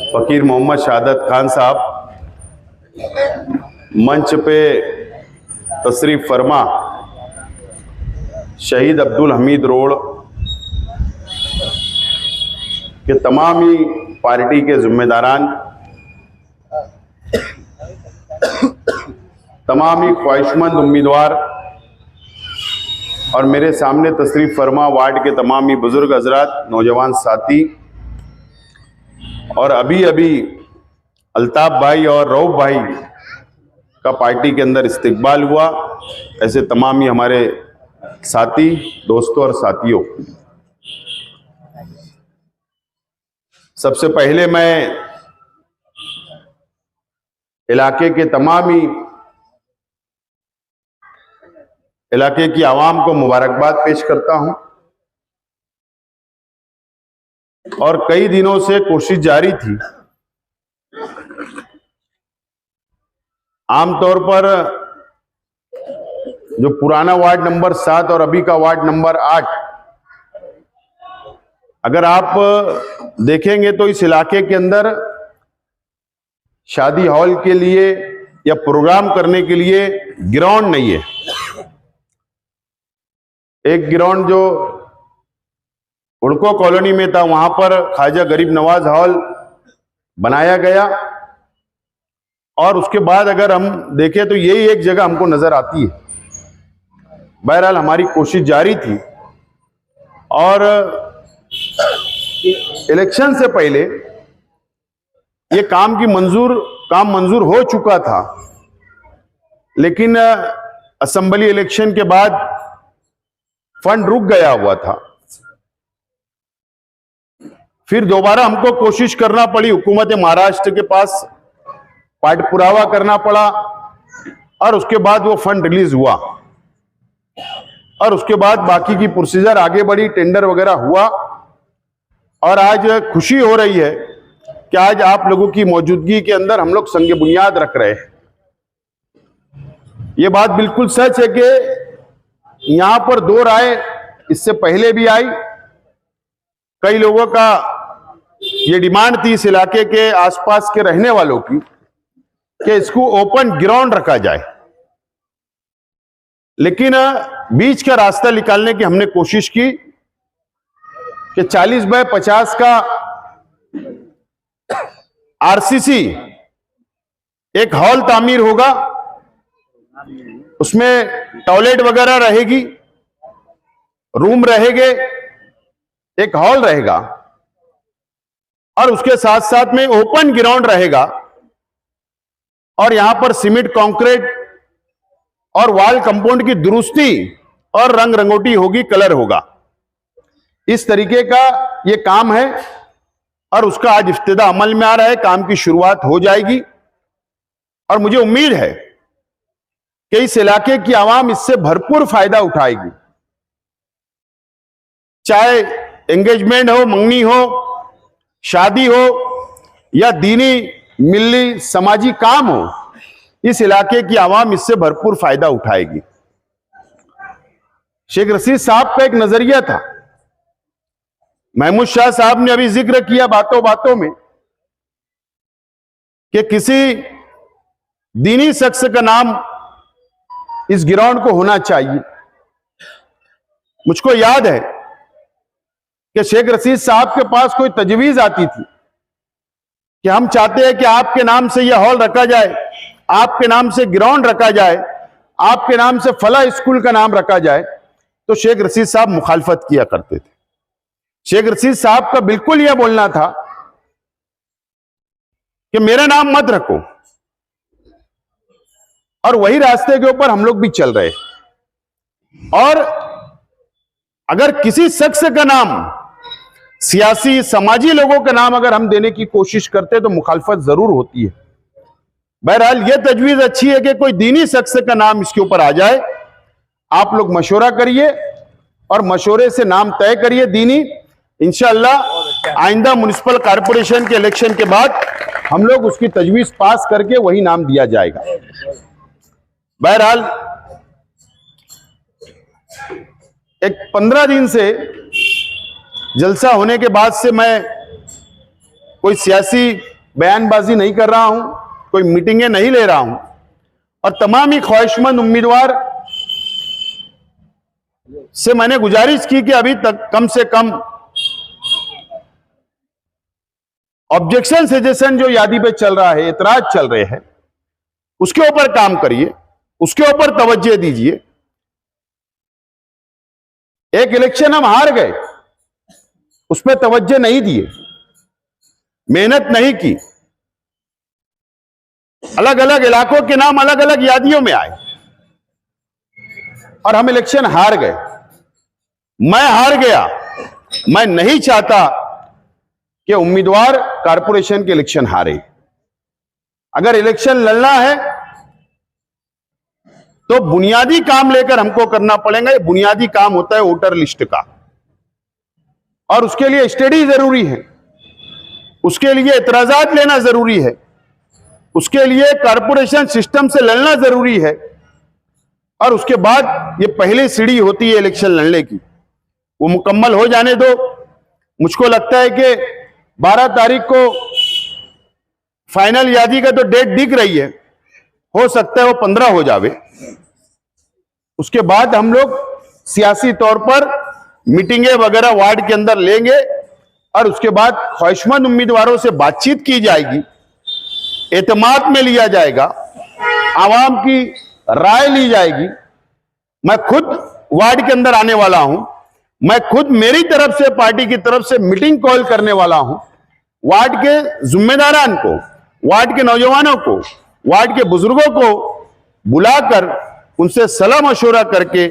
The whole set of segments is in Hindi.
फ़कीर मोहम्मद शहादत खान साहब मंच पे तशरीफ़ फरमा, शहीद अब्दुल हमीद रोड के तमाम ही पार्टी के ज़िम्मेदारान, तमाम ही ख्वाहिशमंद उम्मीदवार और मेरे सामने तशरीफ़ फरमा वार्ड के तमाम ही बुज़ुर्ग हज़रात, नौजवान साथी और अभी अभी अल्ताफ़ भाई और रऊफ़ भाई का पार्टी के अंदर इस्तिकबाल हुआ, ऐसे तमाम ही हमारे साथी, दोस्तों और साथियों, सबसे पहले मैं इलाके के तमाम ही इलाके की आवाम को मुबारकबाद पेश करता हूं और कई दिनों से कोशिश जारी थी। आमतौर पर जो पुराना वार्ड नंबर 7 और अभी का वार्ड नंबर 8, अगर आप देखेंगे तो इस इलाके के अंदर शादी हॉल के लिए या प्रोग्राम करने के लिए ग्राउंड नहीं है। एक ग्राउंड जो उड़को कॉलोनी में था, वहां पर ख्वाजा गरीब नवाज हॉल बनाया गया और उसके बाद अगर हम देखें तो यही एक जगह हमको नजर आती है। बहरहाल हमारी कोशिश जारी थी और इलेक्शन से पहले ये काम मंजूर हो चुका था, लेकिन असेंबली इलेक्शन के बाद फंड रुक गया हुआ था। फिर दोबारा हमको कोशिश करना पड़ी, हुकूमत महाराष्ट्र के पास पुरावा करना पड़ा और उसके बाद वो फंड रिलीज हुआ और उसके बाद बाकी की प्रोसीजर आगे बढ़ी, टेंडर वगैरह हुआ और आज खुशी हो रही है कि आज आप लोगों की मौजूदगी के अंदर हम लोग संग बुनियाद रख रहे हैं। ये बात बिल्कुल सच है कि यहां पर दो राय इससे पहले भी आई। कई लोगों का ये डिमांड थी इस इलाके के आसपास के रहने वालों की कि इसको ओपन ग्राउंड रखा जाए, लेकिन बीच का रास्ता निकालने की हमने कोशिश की कि 40 बाय 50 का आरसीसी एक हॉल तामीर होगा, उसमें टॉयलेट वगैरह रहेगी, रूम रहेंगे, एक हॉल रहेगा और उसके साथ साथ में ओपन ग्राउंड रहेगा और यहां पर सीमेंट कंक्रीट और वॉल कंपाउंड की दुरुस्ती और रंग रंगोटी होगी, कलर होगा। इस तरीके का ये काम है और उसका आज इफ्तिदा अमल में आ रहा है, काम की शुरुआत हो जाएगी और मुझे उम्मीद है कि इस इलाके की आवाम इससे भरपूर फायदा उठाएगी। चाहे एंगेजमेंट हो, मंगनी हो, शादी हो या दीनी मिल्ली समाजी काम हो, इस इलाके की आवाम इससे भरपूर फायदा उठाएगी। शेख रशीद साहब का एक नजरिया था, महमूद शाह साहब ने अभी जिक्र किया बातों बातों में कि किसी दीनी शख्स का नाम इस ग्राउंड को होना चाहिए। मुझको याद है कि शेख रशीद साहब के पास कोई तजवीज आती थी कि हम चाहते हैं कि आपके नाम से यह हॉल रखा जाए, आपके नाम से ग्राउंड रखा जाए, आपके नाम से फला स्कूल का नाम रखा जाए, तो शेख रशीद साहब मुखालफत किया करते थे। शेख रशीद साहब का बिल्कुल यह बोलना था कि मेरा नाम मत रखो, और वही रास्ते के ऊपर हम लोग भी चल रहे। और अगर किसी शख्स का नाम, सियासी समाजी लोगों का नाम अगर हम देने की कोशिश करते तो मुखालफत जरूर होती है। बहरहाल यह तजवीज अच्छी है कि कोई दीनी शख्स का नाम इसके ऊपर आ जाए। आप लोग मशवरा करिए और मशवरे से नाम तय करिए दीनी। इंशाअल्लाह आइंदा म्युनिसिपल कॉरपोरेशन के इलेक्शन के बाद हम लोग उसकी तजवीज पास करके वही नाम दिया जाएगा। बहरहाल एक 15 दिन से जलसा होने के बाद से मैं कोई सियासी बयानबाजी नहीं कर रहा हूं, कोई मीटिंगें नहीं ले रहा हूं, और तमाम ही ख्वाहिशमंद उम्मीदवार से मैंने गुजारिश की कि अभी तक कम से कम ऑब्जेक्शन सजेशन जो यादी पे चल रहा है, एतराज चल रहे हैं, उसके ऊपर काम करिए, उसके ऊपर तवज्जो दीजिए। एक इलेक्शन हम हार गए, उस पर तवज्जो नहीं दिए, मेहनत नहीं की, अलग अलग इलाकों के नाम अलग अलग यादियों में आए और हम इलेक्शन हार गए। मैं हार गया। मैं नहीं चाहता कि उम्मीदवार कारपोरेशन के इलेक्शन हारे। अगर इलेक्शन लड़ना है तो बुनियादी काम लेकर हमको करना पड़ेगा। ये बुनियादी काम होता है वोटर लिस्ट का, और उसके लिए स्टडी जरूरी है, उसके लिए एतराजात लेना जरूरी है, उसके लिए कारपोरेशन सिस्टम से लड़ना जरूरी है, और उसके बाद ये पहली सीढ़ी होती है इलेक्शन लड़ने की, वो मुकम्मल हो जाने दो। मुझको लगता है कि 12 तारीख को फाइनल यादी का तो डेट दिख रही है, हो सकता है वो 15 हो जावे। उसके बाद हम लोग सियासी तौर पर मीटिंगें वगैरह वार्ड के अंदर लेंगे, और उसके बाद ख्वाहिशमंद उम्मीदवारों से बातचीत की जाएगी, एतमाद में लिया जाएगा, आवाम की राय ली जाएगी। मैं खुद वार्ड के अंदर आने वाला हूं, मैं खुद मेरी तरफ से पार्टी की तरफ से मीटिंग कॉल करने वाला हूं। वार्ड के जिम्मेदारान को, वार्ड के नौजवानों को, वार्ड के बुजुर्गों को बुलाकर उनसे सलाह मशवरा करके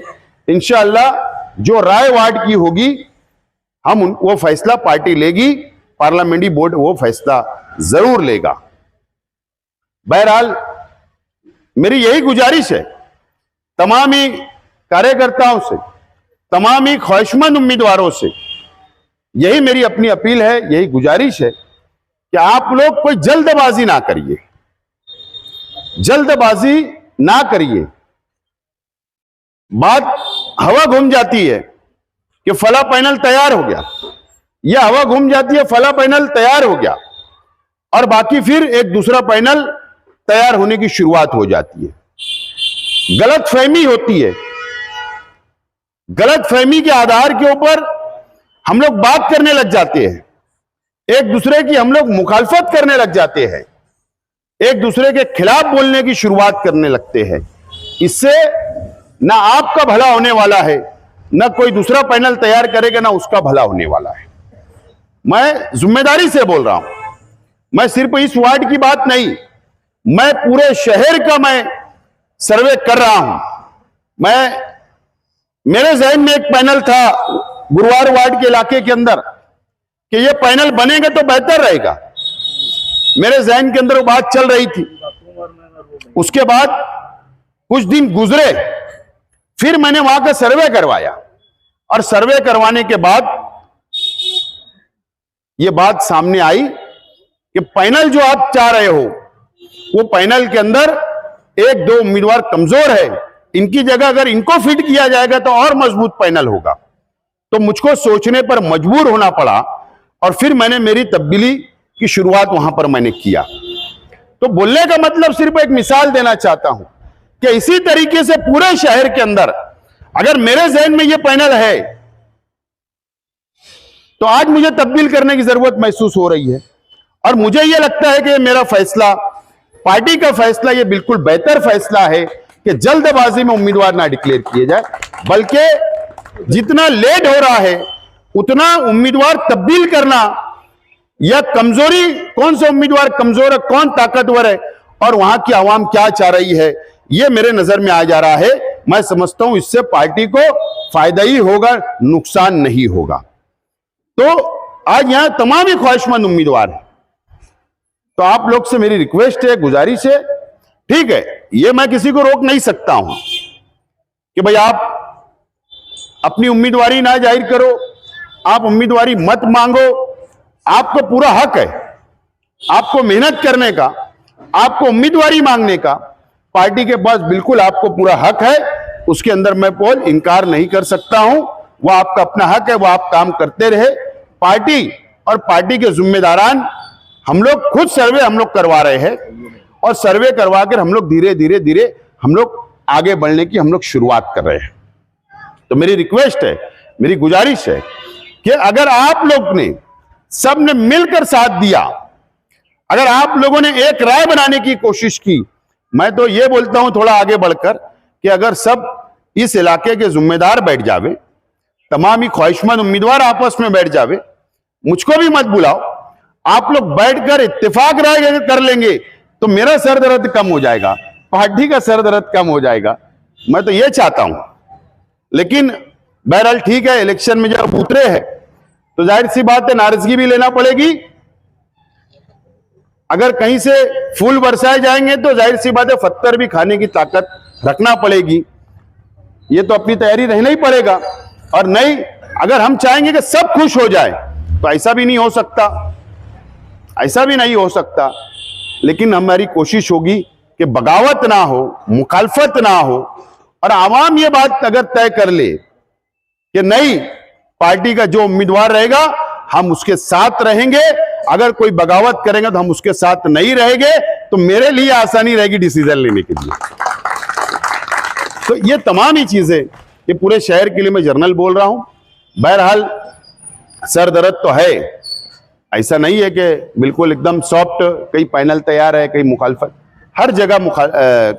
इंशाअल्लाह जो राय वार्ड की होगी हम वो फैसला पार्टी लेगी, पार्लियामेंट्री बोर्ड वो फैसला जरूर लेगा। बहरहाल मेरी यही गुजारिश है तमाम ही कार्यकर्ताओं से, तमाम ही ख्वाहिशमंद उम्मीदवारों से, यही मेरी अपनी अपील है, यही गुजारिश है कि आप लोग कोई जल्दबाजी ना करिए, जल्दबाजी ना करिए। बात हवा घूम जाती है कि फला पैनल तैयार हो गया, यह हवा घूम जाती है फला पैनल तैयार हो गया, और बाकी फिर एक दूसरा पैनल तैयार होने की शुरुआत हो जाती है। गलतफहमी होती है, गलतफहमी के आधार के ऊपर हम लोग बात करने लग जाते हैं, एक दूसरे की हम लोग मुखालफत करने लग जाते हैं, एक दूसरे के खिलाफ बोलने की शुरुआत करने लगते हैं। इससे ना आपका भला होने वाला है, ना कोई दूसरा पैनल तैयार करेगा, ना उसका भला होने वाला है। मैं जिम्मेदारी से बोल रहा हूं, मैं सिर्फ इस वार्ड की बात नहीं, मैं पूरे शहर का मैं सर्वे कर रहा हूं। मेरे जहन में एक पैनल था गुरुवार वार्ड के इलाके के अंदर कि ये पैनल बनेगा तो बेहतर रहेगा, मेरे जहन के अंदर वो बात चल रही थी। उसके बाद कुछ दिन गुजरे, फिर मैंने वहां का सर्वे करवाया, और सर्वे करवाने के बाद यह बात सामने आई कि पैनल जो आप चाह रहे हो वो पैनल के अंदर एक दो उम्मीदवार कमजोर है, इनकी जगह अगर इनको फिट किया जाएगा तो और मजबूत पैनल होगा। तो मुझको सोचने पर मजबूर होना पड़ा, और फिर मैंने मेरी तब्दीली की शुरुआत वहां पर मैंने किया। तो बोलने का मतलब सिर्फ एक मिसाल देना चाहता हूं कि इसी तरीके से पूरे शहर के अंदर अगर मेरे जहन में यह पैनल है तो आज मुझे तब्दील करने की जरूरत महसूस हो रही है, और मुझे यह लगता है कि मेरा फैसला, पार्टी का फैसला, यह बिल्कुल बेहतर फैसला है कि जल्दबाजी में उम्मीदवार ना डिक्लेयर किए जाए, बल्कि जितना लेट हो रहा है उतना उम्मीदवार तब्दील करना, या कमजोरी, कौन सा उम्मीदवार कमजोर है, कौन ताकतवर है, और वहां की आवाम क्या चाह रही है, यह मेरे नजर में आ जा रहा है। मैं समझता हूं इससे पार्टी को फायदा ही होगा, नुकसान नहीं होगा। तो आज यहां तमाम ही ख्वाहिशमंद उम्मीदवार हैं, तो आप लोग से मेरी रिक्वेस्ट है, गुजारिश है, ठीक है, ये मैं किसी को रोक नहीं सकता हूं कि भाई आप अपनी उम्मीदवारी ना जाहिर करो, आप उम्मीदवारी मत मांगो, आपको पूरा हक है, आपको मेहनत करने का, आपको उम्मीदवारी मांगने का, पार्टी के पास बिल्कुल आपको पूरा हक है, उसके अंदर मैं पोल इनकार नहीं कर सकता हूं, वह आपका अपना हक है, वह आप काम करते रहे। पार्टी और पार्टी के जिम्मेदारान हम लोग खुद सर्वे हम लोग करवा रहे हैं और सर्वे करवा कर हम लोग धीरे धीरे धीरे हम लोग आगे बढ़ने की हम लोग शुरुआत कर रहे हैं। तो मेरी रिक्वेस्ट है, मेरी गुजारिश है कि अगर आप लोग ने सबने मिलकर साथ दिया, अगर आप लोगों ने एक राय बनाने की कोशिश की, मैं तो ये बोलता हूं थोड़ा आगे बढ़कर कि अगर सब इस इलाके के जिम्मेदार बैठ जावे, तमाम ही ख्वाहिशमंद उम्मीदवार आपस में बैठ जावे, मुझको भी मत बुलाओ, आप लोग बैठकर इत्तेफाक राय कर लेंगे तो मेरा सर दर्द कम हो जाएगा, पार्टी का सर दर्द कम हो जाएगा। मैं तो ये चाहता हूं। लेकिन बहरहाल ठीक है, इलेक्शन में जब उतरे हैं तो जाहिर सी बात है नाराजगी भी लेना पड़ेगी। अगर कहीं से फूल बरसाए जाएंगे तो जाहिर सी बात है पत्थर भी खाने की ताकत रखना पड़ेगी। ये तो अपनी तैयारी रहना ही पड़ेगा। और नहीं, अगर हम चाहेंगे कि सब खुश हो जाए तो ऐसा भी नहीं हो सकता, ऐसा भी नहीं हो सकता। लेकिन हमारी कोशिश होगी कि बगावत ना हो, मुखालफत ना हो, और आवाम ये बात अगर तय कर ले कि नहीं, पार्टी का जो उम्मीदवार रहेगा हम उसके साथ रहेंगे, अगर कोई बगावत करेंगे तो हम उसके साथ नहीं रहेंगे, तो मेरे लिए आसानी रहेगी डिसीजन लेने के लिए। तो ये तमाम ही चीजें, ये पूरे शहर के लिए मैं जर्नल बोल रहा हूं। बहरहाल सर दर्द तो है, ऐसा नहीं है कि बिल्कुल एकदम सॉफ्ट, कई पैनल तैयार है, कई मुखालफत, हर जगह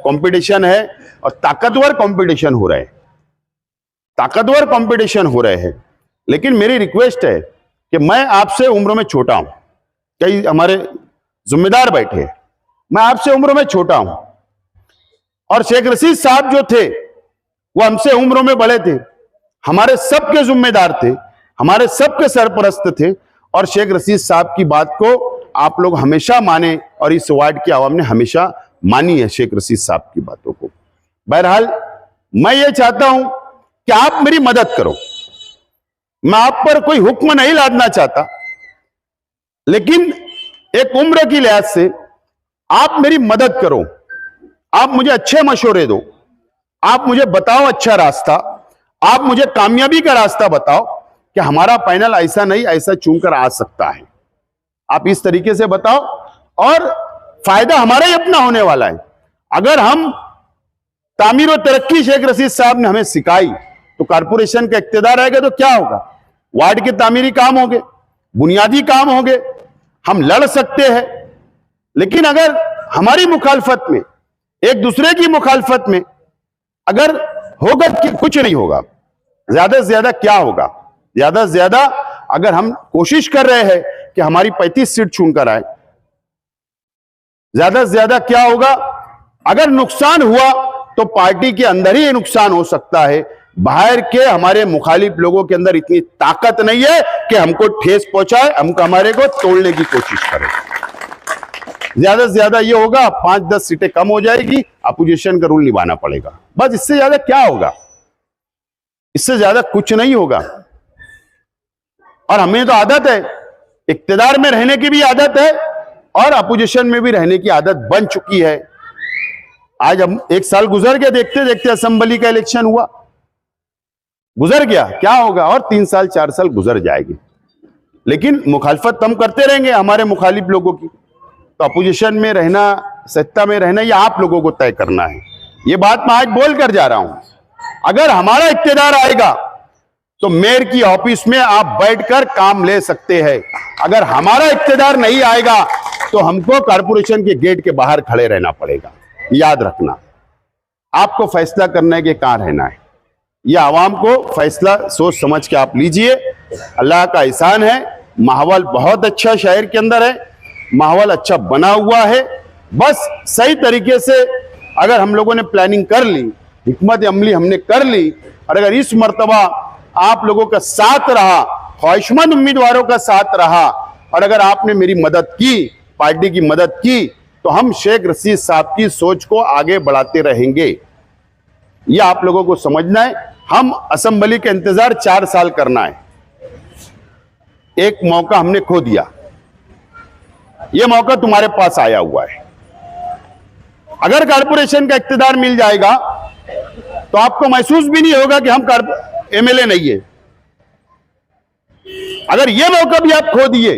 कंपटीशन है और ताकतवर कंपटीशन हो रहे हैं, ताकतवर कंपटीशन हो रहे हैं। लेकिन मेरी रिक्वेस्ट है कि मैं आपसे उम्र में छोटा हूं, कई हमारे जिम्मेदार बैठे हैं, मैं आपसे उम्र में छोटा हूं, और शेख रशीद साहब जो थे वो हमसे उम्र में बड़े थे, हमारे सबके जिम्मेदार थे, हमारे सबके सरपरस्त थे, और शेख रशीद साहब की बात को आप लोग हमेशा माने और इस वार्ड की आवाम ने हमेशा मानी है शेख रशीद साहब की बातों को। बहरहाल मैं ये चाहता हूं कि आप मेरी मदद करो, मैं आप पर कोई हुक्म नहीं लादना चाहता, लेकिन एक उम्र की लिहाज से आप मेरी मदद करो, आप मुझे अच्छे मशवरे दो, आप मुझे बताओ अच्छा रास्ता, आप मुझे कामयाबी का रास्ता बताओ कि हमारा पैनल ऐसा नहीं ऐसा चुनकर आ सकता है। आप इस तरीके से बताओ और फायदा हमारा ही अपना होने वाला है। अगर हम तामीर और तरक्की शेख रशीद साहब ने हमें सिखाई तो कारपोरेशन का इक्तिदार आएगा तो क्या होगा, वार्ड के तामीरी काम होंगे, बुनियादी काम होंगे, हम लड़ सकते हैं। लेकिन अगर हमारी मुखालफत में, एक दूसरे की मुखालफत में अगर होगा कि कुछ नहीं होगा, ज्यादा से ज्यादा क्या होगा, ज्यादा से ज्यादा अगर हम कोशिश कर रहे हैं कि हमारी 35 सीट चुनकर आए, ज्यादा से ज्यादा क्या होगा, अगर नुकसान हुआ तो पार्टी के अंदर ही नुकसान हो सकता है, बाहर के हमारे मुखालिफ लोगों के अंदर इतनी ताकत नहीं है कि हमको ठेस पहुंचाए, हमको हमारे को तोड़ने की कोशिश करे। ज्यादा से ज्यादा ये होगा 5-10 सीटें कम हो जाएगी, अपोजिशन का रूल निभाना पड़ेगा, बस। इससे ज्यादा क्या होगा, इससे ज्यादा कुछ नहीं होगा। और हमें तो आदत है, इक्तिदार में रहने की भी आदत है और अपोजिशन में भी रहने की आदत बन चुकी है। आज हम 1 साल गुजर गया, देखते देखते असेंबली का इलेक्शन हुआ, गुजर गया, क्या होगा, और 3 साल 4 साल गुजर जाएंगे। लेकिन मुखालफत हम करते रहेंगे हमारे मुखालिफ लोगों की। तो अपोजिशन में रहना, सत्ता में रहना, ये आप लोगों को तय करना है। ये बात मैं आज बोल कर जा रहा हूं। अगर हमारा इक्तिदार आएगा तो मेयर की ऑफिस में आप बैठकर काम ले सकते हैं। अगर हमारा इक्तिदार नहीं आएगा तो हमको कारपोरेशन के गेट के बाहर खड़े रहना पड़ेगा। याद रखना, आपको फैसला करने के कहां रहना है, यह आवाम को फैसला सोच समझ के आप लीजिए। अल्लाह का एहसान है, माहौल बहुत अच्छा शहर के अंदर है, माहौल अच्छा बना हुआ है। बस सही तरीके से अगर हम लोगों ने प्लानिंग कर ली, हिकमत अमली हमने कर ली, और अगर इस मर्तबा आप लोगों का साथ रहा, ख्वाहिशमंद उम्मीदवारों का साथ रहा, और अगर आपने मेरी मदद की, पार्टी की मदद की, तो हम शेख रशीद साहब की सोच को आगे बढ़ाते रहेंगे। यह आप लोगों को समझना है। हम असेंबली का इंतजार 4 साल करना है, एक मौका हमने खो दिया, यह मौका तुम्हारे पास आया हुआ है। अगर कारपोरेशन का इक्तिदार मिल जाएगा तो आपको महसूस भी नहीं होगा कि हम एमएलए नहीं है। अगर यह मौका भी आप खो दिए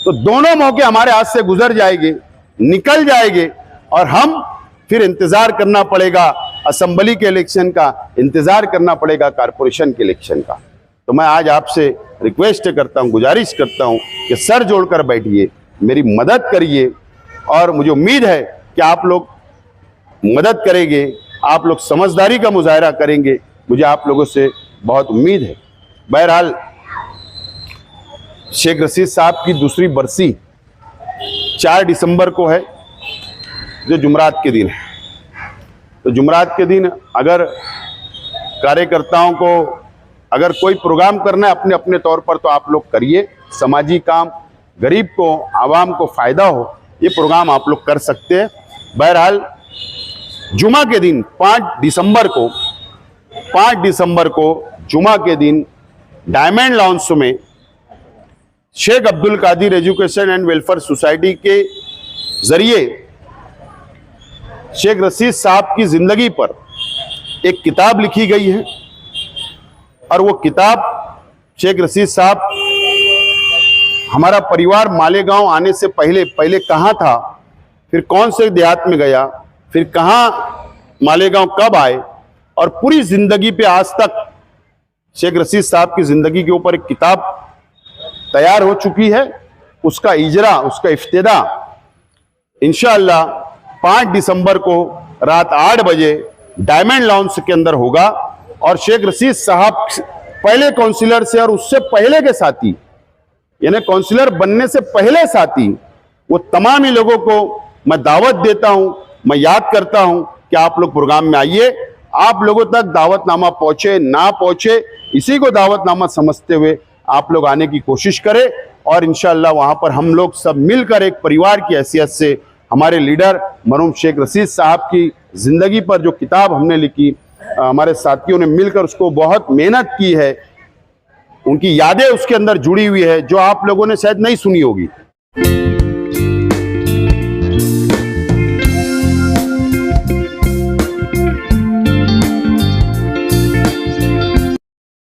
तो दोनों मौके हमारे हाथ से गुजर जाएंगे, निकल जाएंगे, और हम फिर इंतजार करना पड़ेगा असेंबली के इलेक्शन का, इंतजार करना पड़ेगा कारपोरेशन के इलेक्शन का। तो मैं आज आपसे रिक्वेस्ट करता हूं, गुजारिश करता हूं कि सर जोड़कर बैठिए, मेरी मदद करिए, और मुझे उम्मीद है कि आप लोग मदद करेंगे, आप लोग समझदारी का मुजाहरा करेंगे, मुझे आप लोगों से बहुत उम्मीद है। बहरहाल शेख रशीद साहब की दूसरी बरसी 4 दिसंबर को है, जो जुमरात के दिन है। तो जुमरात के दिन अगर कार्यकर्ताओं को अगर कोई प्रोग्राम करना है अपने अपने तौर पर, तो आप लोग करिए, समाजी काम, गरीब को, आवाम को फायदा हो, ये प्रोग्राम आप लोग कर सकते हैं। बहरहाल जुमा के दिन 5 दिसंबर को जुमा के दिन डायमंड लॉन्स में Sheikh Abdul Kadir education and welfare society के जरिए शेख रशीद साहब की जिंदगी पर एक किताब लिखी गई है, और वो किताब शेख रशीद साहब हमारा परिवार मालेगांव आने से पहले कहाँ था, फिर कौन से देहात में गया, फिर कहाँ मालेगांव कब आए, और पूरी जिंदगी पे आज तक शेख रशीद साहब की जिंदगी के ऊपर एक किताब तैयार हो चुकी है। उसका इजरा, उसका इफ्तिदा इंशाअल्लाह 5 दिसंबर को रात 8 बजे डायमंड लॉन्स के अंदर होगा। और शेख रशीद साहब पहले काउंसिलर से और उससे पहले के साथी, यानी काउंसिलर बनने से पहले साथी, वो तमाम ही लोगों को मैं दावत देता हूं, मैं याद करता हूं कि आप लोग प्रोग्राम में आइए। आप लोगों तक दावतनामा पहुंचे ना पहुंचे, इसी को दावतनामा समझते हुए आप लोग आने की कोशिश करें, और इंशाअल्लाह वहां पर हम लोग सब मिलकर एक परिवार की हैसियत से हमारे लीडर मरहूम शेख रशीद साहब की जिंदगी पर जो किताब हमने लिखी, हमारे साथियों ने मिलकर उसको बहुत मेहनत की है, उनकी यादें उसके अंदर जुड़ी हुई है, जो आप लोगों ने शायद नहीं सुनी होगी।